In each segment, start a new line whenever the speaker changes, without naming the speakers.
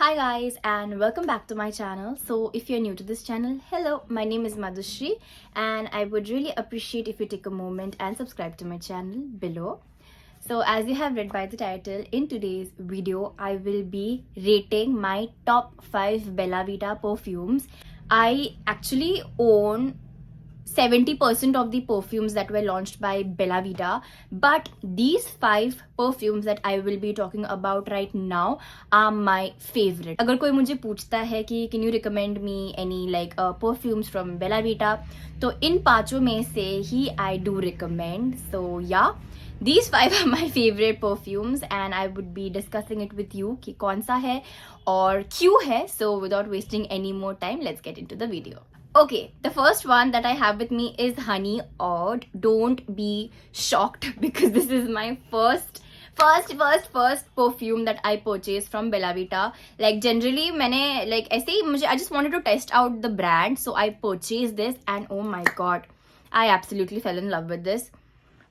Hi guys and welcome back to my channel. So if you're new to this channel, hello, my name is Madhushri and I would really appreciate if you take a moment and subscribe to my channel below. So as you have read by the title, in today's video I will be rating my top 5 Bella Vita perfumes. I actually own 70% of the perfumes that were launched by Bella Vita, but these 5 perfumes that I will be talking about right now are my favorite. अगर कोई मुझे पूछता है कि can you recommend me any perfumes from Bella Vita, तो इन पांचों में से ही I do recommend. So yeah, these 5 are my favorite perfumes and I would be discussing it with you कि कौन सा है और क्यों है. So without wasting any more time, let's get into the video. Okay, the first one that I have with me is Honey Oud. Don't be shocked because this is my first perfume that I purchased from Bella Vita. Like generally मैंने ऐसे ही मुझे I just wanted to test out the brand, so I purchased this and oh my god, I absolutely fell in love with this.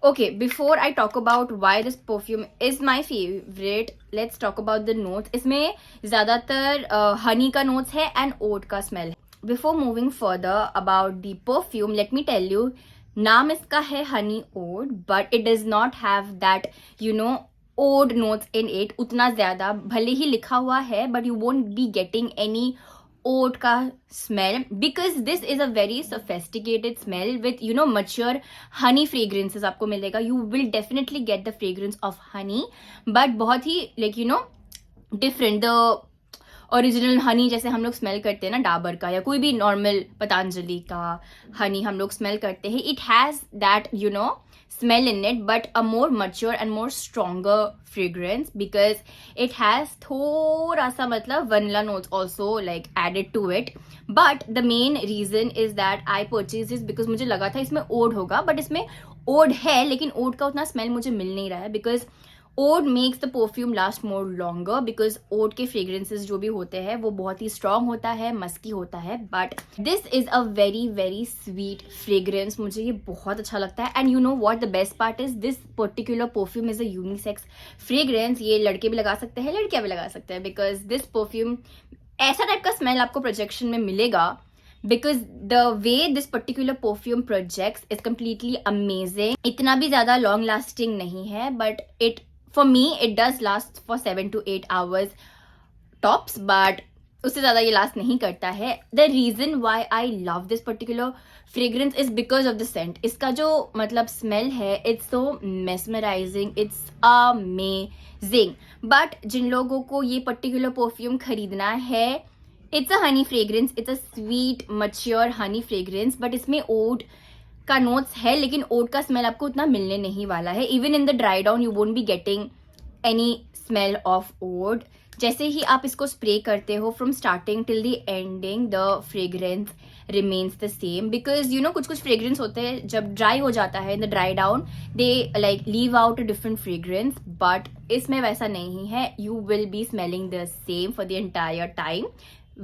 Okay, before I talk about why this perfume is my favorite, let's talk about the notes. इसमें ज़्यादातर honey का notes है and oud का smell है. Before moving further about the perfume, let me tell you, नाम इसका है Honey Oud, but it does not have that, oud notes in it. उतना ज़्यादा भले ही लिखा हुआ है, but you won't be getting any oud का smell because this is a very sophisticated smell with mature honey fragrances आपको मिलेगा. You will definitely get the fragrance of honey, but बहुत ही different. The ओरिजिनल हनी जैसे हम लोग smell करते हैं ना डाबर का या कोई भी नॉर्मल पतंजलि का हनी हम लोग स्मेल करते हैं, it has that smell in it but a more mature and more stronger fragrance because it has थोड़ा सा vanilla notes also added to it. But the main reason is that I purchase this because मुझे लगा था इसमें odd होगा, but इसमें odd है लेकिन ओड का उतना स्मेल मुझे मिल नहीं रहा है because oud makes the perfume last more longer because oud के फ्रेग्रेंसेज जो भी होते हैं वो बहुत ही स्ट्रॉन्ग होता है, मस्की होता है, but this is a very very sweet fragrance. मुझे ये बहुत अच्छा लगता है and you know what the best part is this particular perfume is a unisex fragrance. ये लड़के भी लगा सकते हैं, लड़कियां भी लगा सकते हैं बिकॉज दिस परफ्यूम ऐसा टाइप का स्मेल आपको प्रोजेक्शन में मिलेगा because the way this particular perfume projects is completely amazing. इतना भी ज़्यादा long lasting नहीं है, but for me it does last for 7 to 8 hours tops, but उससे ज़्यादा ये last नहीं करता है. The reason why I love this particular fragrance is because of the scent. इसका जो smell है, it's so mesmerizing, it's amazing. But जिन लोगों को ये particular perfume खरीदना है, it's a honey fragrance, it's a sweet mature honey fragrance, but इसमें oud का नोट्स है लेकिन ओड का स्मेल आपको उतना मिलने नहीं वाला है. Even in the dry down you won't be getting any smell of oud. जैसे ही आप इसको स्प्रे करते हो from starting till the ending the fragrance remains the same because कुछ फ्रेग्रेंस होते हैं जब ड्राई हो जाता है in the dry down they leave out a different fragrance, but इसमें वैसा नहीं है. You will be smelling the same for the entire time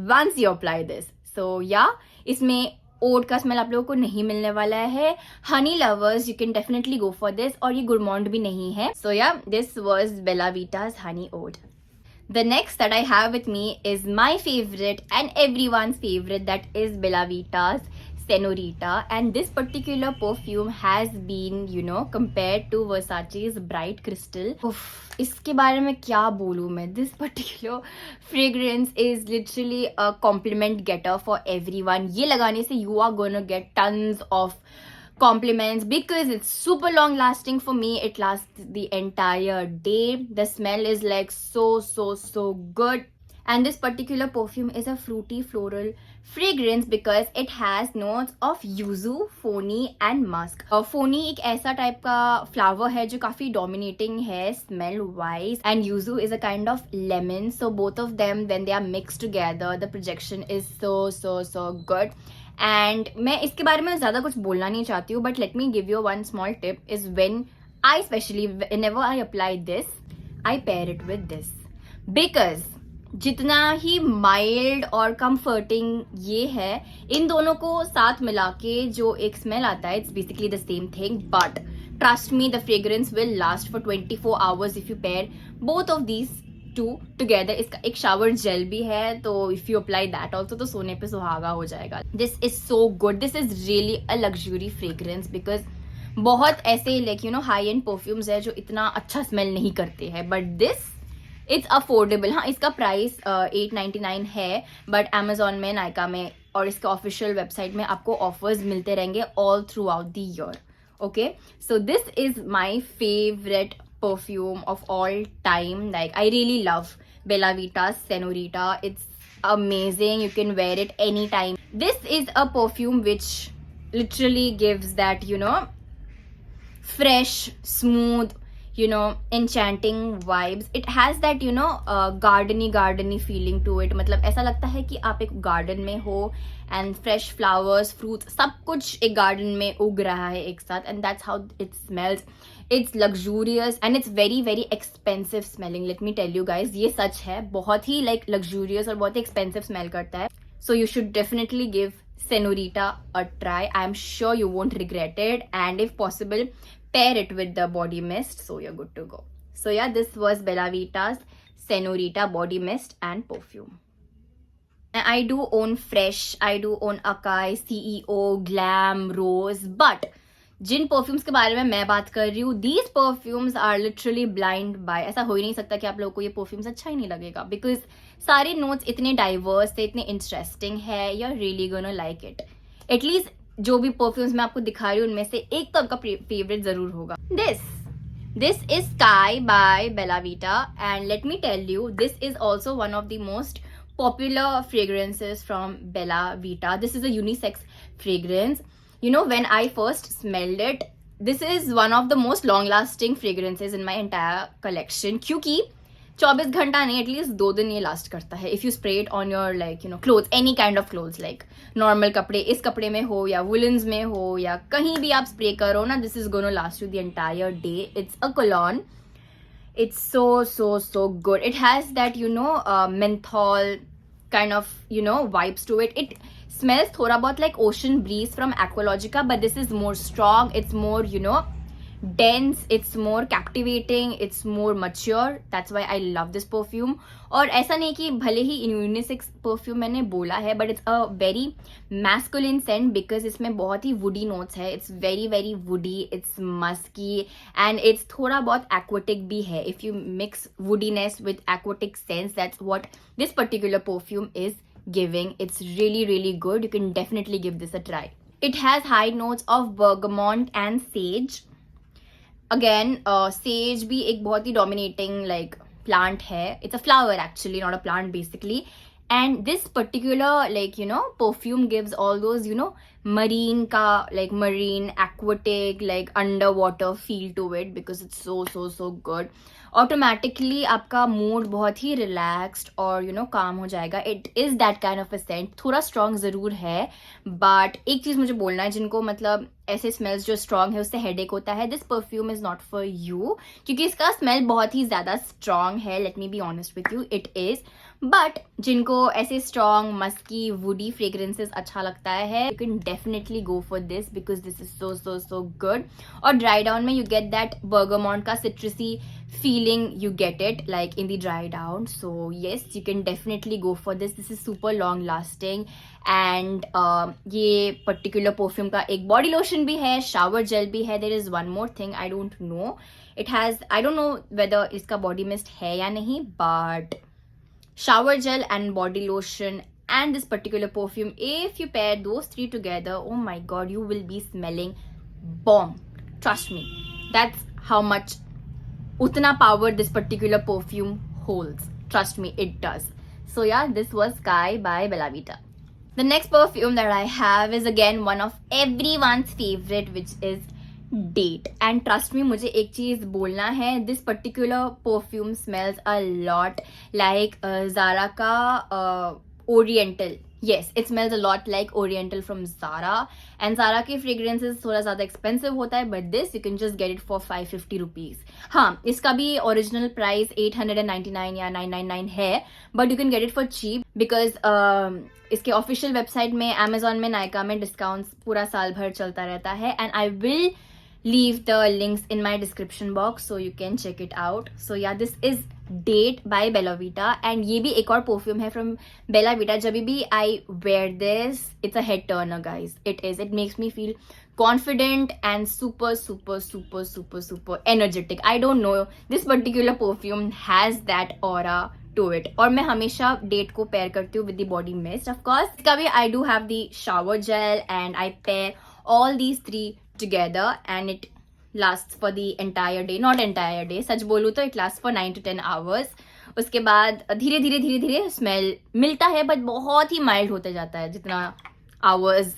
once you apply this. So yeah इसमें ओड का स्मेल आप लोगों को नहीं मिलने वाला है. Honey lovers you can definitely go for this, और ये गुरमॉन्ड भी नहीं है. So yeah this was Bella Vita's honey oud. The next that I have with me is my favorite and everyone's favorite, that is Bella Vita's Senorita, and this particular perfume has been compared to Versace's Bright Crystal. इसके बारे में क्या बोलूँ मैं. This particular fragrance is literally a compliment getter for everyone. ये लगाने से you are gonna get tons of compliments because it's super long lasting. For me it lasts the entire day. The smell is so good, and this particular perfume is a fruity floral fragrance because it has notes of yuzu, phony and musk. phony एक ऐसा type का flower है जो काफी dominating है smell wise, and yuzu is a kind of lemon. So both of them when they are mixed together the projection is so good. And मैं इसके बारे में ज़्यादा कुछ बोलना नहीं चाहती हूँ, but let me give you one small tip is when I specially whenever I apply this I pair it with this because जितना ही माइल्ड और कंफर्टिंग ये है, इन दोनों को साथ मिला के जो एक स्मेल आता है it's basically the same thing, but trust me the fragrance will last for 24 hours if you pair both of these to together. इसका एक शावर जेल भी है, तो if you apply that also तो सोने पे सुहागा हो जाएगा. This is so good. This is really a luxury fragrance because बहुत ऐसे like you know high and perfumes है जो इतना अच्छा स्मेल नहीं करते हैं, बट दिस इट्स अफोर्डेबल. हाँ, इसका प्राइस 899 है, बट अमेजोन में, नायका में और इसके ऑफिशियल वेबसाइट में आपको ऑफर्स मिलते रहेंगे all through out the year. Okay, so this is my favorite perfume of all time. Like, I really love Bella Vita's Senorita. It's amazing. You can wear it anytime. This is a perfume which literally gives that, you know, fresh, smooth, you know, enchanting vibes. It has that, you know, gardeny feeling to it. मतलब ऐसा लगता है कि आप एक garden में हो and fresh flowers, fruits, सब कुछ एक गार्डन में उग रहा है एक साथ, and that's how it smells. It's luxurious and it's very very expensive smelling. Let me tell you guys, ये सच है, बहुत ही like luxurious और बहुत ही expensive smell करता है. So you should definitely give Senorita a try. I'm sure you won't regret it, and if possible, pair it with the body mist, so you're good to go. So yeah, this was Bella Vita's Senorita body mist and perfume. And I do own Fresh, I do own Akai, CEO, Glam, Rose, but जिन परफ्यूम्स के बारे में मैं बात कर रही हूँ, these perfumes are literally blind buy. ऐसा हो ही नहीं सकता कि आप लोगों को ये परफ्यूम्स अच्छा ही नहीं लगेगा, बिकॉज सारे नोट्स इतने डाइवर्स थे, इतने इंटरेस्टिंग है. You are really gonna like it. At least जो भी परफ्यूम्स मैं आपको दिखा रही हूँ उनमें से एक तो आपका फेवरेट जरूर होगा. This is Sky by Bella Vita, and let me tell you, this is also one of the most popular fragrances from Bella Vita. This is a unisex fragrance. You know, when I first smelled it, this is one of the most long lasting fragrances in my entire collection, क्योंकि 24 घंटा नहीं, at least 2 दिन ये last करता है. If you spray it on your like you know clothes, any kind of clothes, like normal कपड़े, इस कपड़े में हो या वुलन्स में हो या कहीं भी आप स्प्रे करो ना, this is gonna last you the entire day. It's a cologne. It's so good. It has that, you know, menthol kind of, you know, vibes to it. It smells thoda bahut like ocean breeze from Aqualogica, but this is more strong. It's more, you know, dense. It's more captivating. It's more mature. That's why I love this perfume. और ऐसा नहीं कि भले ही unisex perfume मैंने बोला है, but it's a very masculine scent because इसमें बहुत ही वुडी नोट्स है. It's very very woody, it's musky and it's थोड़ा बहुत एक्वाटिक भी है. If you mix woodiness with aquatic scents, that's what this particular perfume is giving. It's really good. You can definitely give this a try. It has high notes of bergamot and sage. Again, sage भी एक बहुत ही dominating like plant है. It's a flower actually, not a plant basically. And this particular like you know perfume gives all those you know marine का like marine aquatic like underwater feel to it because it's so good. Automatically आपका mood बहुत ही relaxed और you know काम हो जाएगा. It is that kind of a scent. थोड़ा strong जरूर है, बट एक चीज मुझे बोलना है, जिनको मतलब ऐसे स्मेल्स जो स्ट्रॉन्ग है उससे हेडेक होता है, this perfume is not for you, क्योंकि इसका स्मेल बहुत ही ज्यादा स्ट्रॉन्ग है. Let me be honest with you, it is. But जिनको ऐसे स्ट्रॉन्ग मस्की वुडी फ्रेग्रेंसेस अच्छा लगता है, you can definitely go for this because this is so good. और ड्राई डाउन में यू गेट दैट बर्गामॉन्ट का सिट्रसी feeling, you get it like in the dry down. So yes, you can definitely go for this. This is super long lasting. And ये particular perfume का एक body lotion भी है, shower gel भी है. There is one more thing I don't know. It has, I don't know whether इसका body mist है या नहीं, but shower gel and body lotion and this particular perfume, if you pair those three together, oh my god, you will be smelling bomb. Trust me, that's how much उतना power this particular perfume holds. Trust me, it does. So yeah, this was Sky by Bella Vita. The next perfume that I have is again one of everyone's favorite, which is Date. And trust me, मुझे एक चीज बोलना है, this particular perfume smells a lot like Zara का Oriental. Yes, it smells a lot like Oriental from Zara. And Zara के fragrances थोड़ा ज़्यादा expensive होता है, but this you can just get it for 550 rupees. हाँ, इसका भी original price 899 या 999 है, but you can get it for cheap because इसके official website में, Amazon में, Nykaa में discounts पूरा साल भर चलता रहता है. And I will leave the links in my description box so you can check it out. So yeah, this is Date by Bella Vita, and ये भी एक और परफ्यूम है from Bella Vita. जब भी I wear this, it's a head turner guys. It makes me feel confident and super energetic. I don't know, this particular perfume has that aura to it. और मैं हमेशा date को pair करती हूँ with the body mist of course. इसका भी I do have the shower gel and I pair all these three together and it lasts for the entire day. Not entire day, सच बोलूँ तो it lasts for 9 to 10 hours. उसके बाद धीरे धीरे smell मिलता है बट बहुत ही माइल्ड होते जाता है जितना hours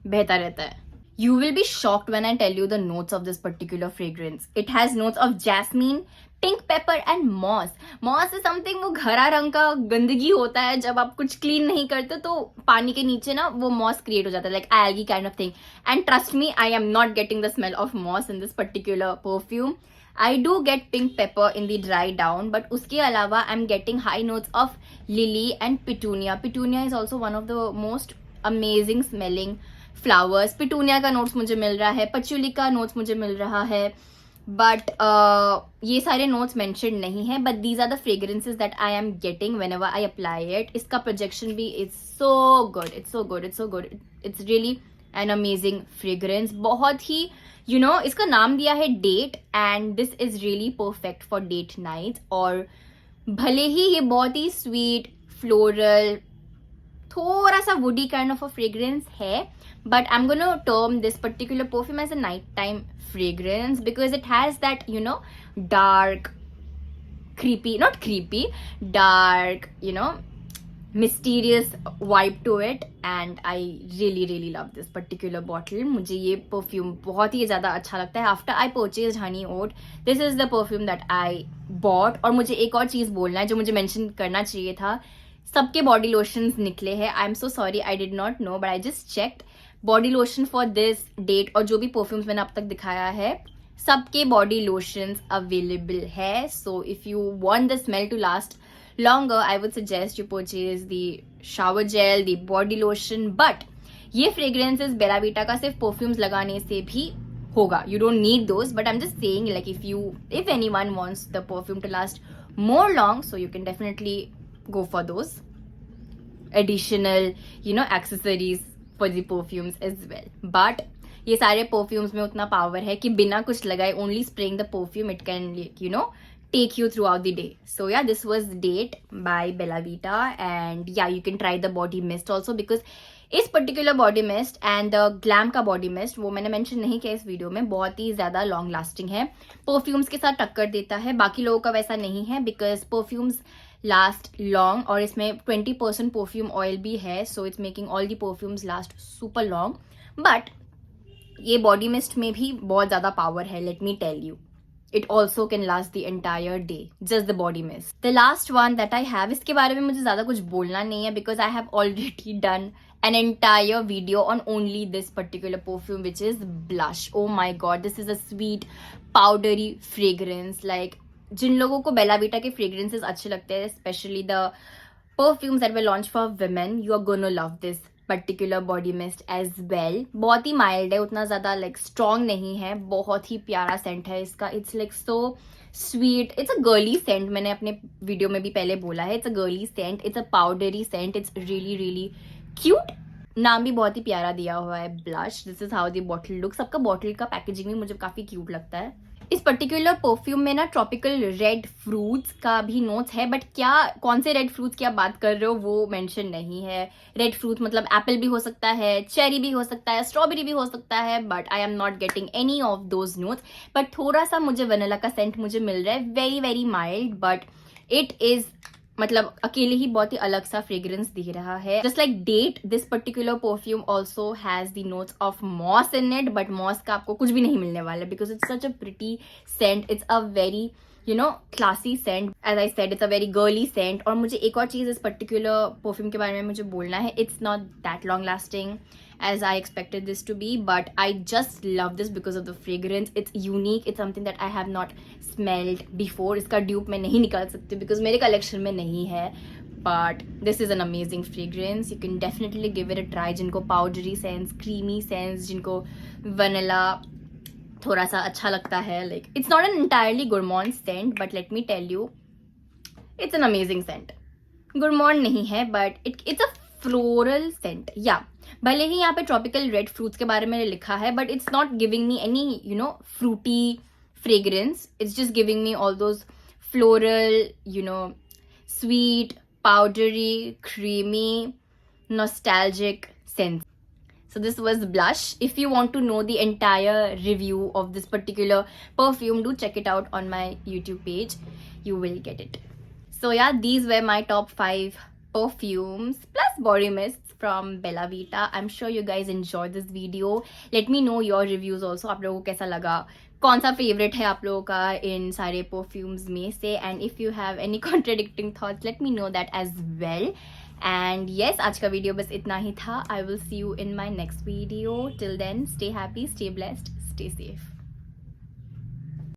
बहता रहता है. You will be shocked when I tell you the notes of this particular fragrance. It has notes of jasmine, pink pepper and moss. Moss is something वो हरा रंग का गंदगी होता है. जब आप कुछ क्लीन नहीं करते तो पानी के नीचे ना वो moss create हो जाता है, like algae kind of thing. And trust me, I am not getting the smell of moss in this particular perfume. I do get pink pepper in the dry down, but उसके अलावा I'm getting high notes of lily and petunia. Petunia is also one of the most amazing smelling flowers. Petunia का notes मुझे मिल रहा है, पचुली का notes मुझे मिल रहा है, बट ये सारे नोट्स मेंशन नहीं है. But these are the fragrances that I am getting whenever I apply it. इसका प्रोजेक्शन भी it's so good, it's really an amazing fragrance. बहुत ही इसका नाम दिया है date and this is really perfect for date nights. और भले ही ये बहुत ही स्वीट फ्लोरल थोड़ा सा woody kind of a fragrance है, but I'm going to term this particular perfume as a nighttime fragrance because it has that dark dark mysterious vibe to it, and I really love this particular bottle. मुझे ये perfume बहुत ही ज़्यादा अच्छा लगता है. After I purchased Honey Oat, this is the perfume that I bought. और मुझे एक और चीज़ बोलना है जो मुझे mention करना चाहिए था. सबके बॉडी लोशंस निकले हैं. I am so sorry, I did not know, but I just checked. Body lotion for this date और जो भी परफ्यूम्स मैंने अब तक दिखाया है सबके बॉडी लोशंस अवेलेबल है. So if you want the smell to last longer, I would suggest you purchase the shower gel, the body lotion. But ये फ्रेग्रेंसेस बेला वीटा का सिर्फ परफ्यूम्स लगाने से भी होगा. You don't need those, but I am just saying like if anyone wants the perfume to last more long, so you can definitely go for those additional accessories for the perfumes as well. But ये सारे perfumes में उतना power है कि बिना कुछ लगाए only spraying the perfume it can take you throughout the day. So yeah, this was Date by Bella Vita, and yeah, you can try the body mist also because इस particular body mist and the glam का body mist वो मैंने mention नहीं किया इस video में, बहुत ही ज्यादा लॉन्ग लास्टिंग है, परफ्यूम्स के साथ टक्कर देता है. बाकी लोगों का वैसा नहीं है बिकॉज परफ्यूम्स लास्ट लॉन्ग और इसमें 20% परफ्यूम ऑयल भी है, so it's making all the perfumes last super long. But ये बॉडी मिस्ट में भी बहुत ज्यादा पावर है, let me tell you. It also can last the entire day, just the body mist. The last one that I have, इसके बारे में मुझे ज़्यादा कुछ बोलना नहीं है because I have already done an entire video on only this particular perfume, which is blush. Oh my god, this is a sweet powdery fragrance. Like जिन लोगों को बेला वीटा के fragrances अच्छे लगते हैं, especially the perfumes that were launched for women, you are gonna love this particular body mist as well. बहुत ही mild है, उतना ज्यादा लाइक स्ट्रॉन्ग नहीं है, बहुत ही प्यारा सेंट है इसका. It's like so sweet, it's a girly scent. मैंने अपने वीडियो में भी पहले बोला है, it's a girly scent, it's a powdery scent, it's really cute. नाम भी बहुत ही प्यारा दिया हुआ है, blush. This is how the bottle looks. सबका बॉटल का पैकेजिंग भी मुझे काफी क्यूट लगता है. इस पर्टिकुलर परफ्यूम में ना ट्रॉपिकल रेड फ्रूट्स का भी नोट्स है, बट क्या कौन से रेड फ्रूट्स की आप बात कर रहे हो वो मेंशन नहीं है. रेड फ्रूट मतलब एप्पल भी हो सकता है, चेरी भी हो सकता है, स्ट्रॉबेरी भी हो सकता है, but I am not getting any of those notes. But थोड़ा सा मुझे वनीला का सेंट मुझे मिल रहा है, very mild, but it is मतलब अकेले ही बहुत ही अलग सा फ्रेग्रेंस दे रहा है. Just like date, this particular perfume also has the notes of moss in it, but moss का आपको कुछ भी नहीं मिलने वाला because it's such a pretty scent. It's a very classy scent. As I said, it's a very girly scent. और मुझे एक और चीज इस पर्टिकुलर परफ्यूम के बारे में मुझे बोलना है. It's not that long lasting as I expected this to be, but I just love this because of the fragrance. It's unique, it's something that I have not smelled before. इसका dupe मैं नहीं निकाल सकती because मेरे collection में नहीं है, but this is an amazing fragrance. You can definitely give it a try. जिनको powdery scents, creamy scents, जिनको vanilla थोड़ा सा अच्छा लगता है. Like it's not an entirely gourmand scent, but let me tell you, it's an amazing scent. Gourmand नहीं है, but it's a floral scent. Yeah. भले ही यहाँ पे tropical red fruits के बारे में लिखा है, but it's not giving me any, you know, fruity fragrance. It's just giving me all those floral, you know, sweet, powdery, creamy, nostalgic scents. So this was Blush. If you want to know the entire review of this particular perfume, do check it out on my YouTube page. You will get it. So yeah, these were my top 5 perfumes plus body mists from Bella Vita. I'm sure you guys enjoyed this video. Let me know your reviews also. आप लोगों को कैसा लगा? कौन सा favorite है आप लोगों का इन सारे perfumes में से? And if you have any contradicting thoughts, let me know that as well. And yes, आज का वीडियो बस इतना ही था. I will see you in my next video. Till then, stay happy, stay blessed, stay safe.